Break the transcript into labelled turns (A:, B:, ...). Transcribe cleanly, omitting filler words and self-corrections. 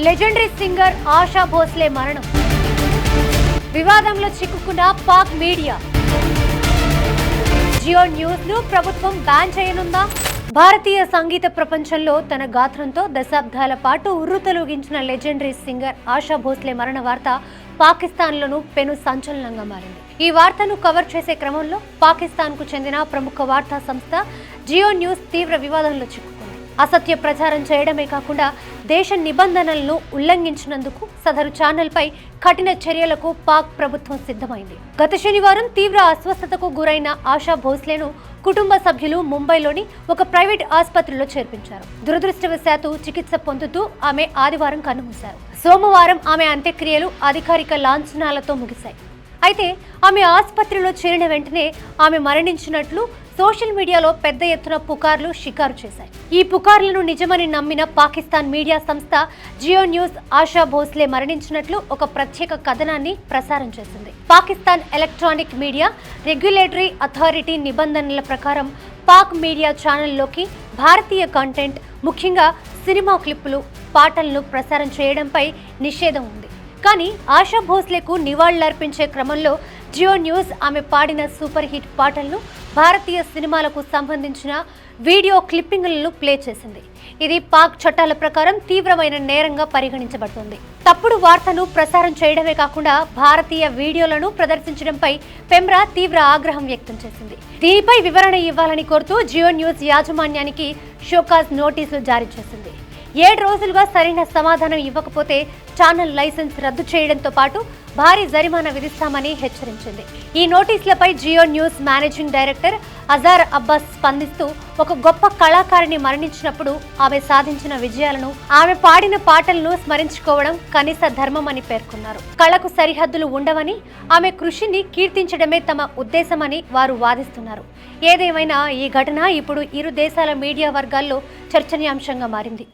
A: Legendary singer ASHA Bhosle మరణం. వివాదంలో చిక్కుకున్న పాక్ మీడియా. జియో న్యూస్ ను ప్రభుత్వం బ్యాన్ చేయనుందా? భారతీయ సంగీత ప్రపంచంలో తన గాత్రంతో దశాబ్దాల పాటు ఉర్రూతలూగించిన లెజెండరీ సింగర్ ఆశా భోస్లే మరణ వార్త పాకిస్తాన్లోనూ పెను సంచలనంగా మారింది. ఈ వార్తను కవర్ చేసే క్రమంలో పాకిస్తాన్కు చెందిన ప్రముఖ వార్తా సంస్థ జియో న్యూస్ తీవ్ర వివాదంలో చిక్కుకుంది. అసత్య ప్రచారం చేయడమే కాకుండా దేశ నిబంధనలను ఉల్లంఘించినందుకు సదరు ఛానల్పై కఠిన చర్యలకు పాక్ ప్రభుత్వం సిద్ధమైంది. గత శనివారం తీవ్ర అస్వస్థతకు గురైన ఆశా భోస్లేను కుటుంబ సభ్యులు ముంబైలోని ఒక ప్రైవేట్ ఆసుపత్రిలో చేర్పించారు. దురదృష్టవశాత్తు చికిత్స పొందుతూ ఆమె ఆదివారం కన్నుమూశారు. సోమవారం ఆమె అంత్యక్రియలు అధికారిక లాంఛనాలతో ముగిశాయి. అయితే ఆమె ఆసుపత్రిలో చేరిన వెంటనే ఆమె మరణించినట్లు సోషల్ మీడియాలో పెద్ద ఎత్తున పుకార్లు షికారు చేశాయి. ఈ పుకార్లను నిజమని నమ్మిన పాకిస్తాన్ మీడియా సంస్థ జియో న్యూస్ ఆశా భోస్లే మరణించినట్లు ఒక ప్రత్యేక కథనాన్ని ప్రసారం చేసింది. Pakistan electronic media regulatory authority నిబంధనల ప్రకారం పాక్ మీడియా ఛానల్లోకి భారతీయ కంటెంట్, ముఖ్యంగా సినిమా క్లిప్పులు, పాటలను ప్రసారం చేయడంపై నిషేధం ఉంది. కానీ ఆశా భోస్లేకు నివాళులర్పించే క్రమంలో జియో న్యూస్ ఆమె పాడిన సూపర్ హిట్ పాటలను, భారతీయ సినిమాలకు సంబంధించిన వీడియో క్లిప్పింగ్లను ప్లే చేసింది. ఇది పాక్ చట్టాల ప్రకారం తీవ్రమైన నేరంగా పరిగణించబడుతుంది. తప్పుడు వార్తను ప్రసారం చేయడమే కాకుండా భారతీయ వీడియోలను ప్రదర్శించడంపై పెమ్రా తీవ్ర ఆగ్రహం వ్యక్తం చేసింది. దీనిపై వివరణ ఇవ్వాలని కోరుతూ జియో న్యూస్ యాజమాన్యానికి షోకాజ్ నోటీసులు జారీ చేసింది. 7 రోజులుగా సరైన సమాధానం ఇవ్వకపోతే ఛానల్ లైసెన్స్ రద్దు చేయడంతో పాటు భారీ జరిమానా విధిస్తామని హెచ్చరించింది. ఈ నోటీసులపై Geo News managing director Azhar Abbas స్పందిస్తూ, ఒక గొప్ప కళాకారిణి మరణించినప్పుడు ఆమె సాధించిన విజయాలను, ఆమె పాడిన పాటలను స్మరించుకోవడం కనీస ధర్మమని పేర్కొన్నారు. కళకు సరిహద్దులు ఉండవని, ఆమె కృషిని కీర్తించడమే తమ ఉద్దేశమని వారు వాదిస్తున్నారు. ఏదేమైనా ఈ ఘటన ఇప్పుడు ఇరు దేశాల మీడియా వర్గాల్లో చర్చనీయాంశంగా మారింది.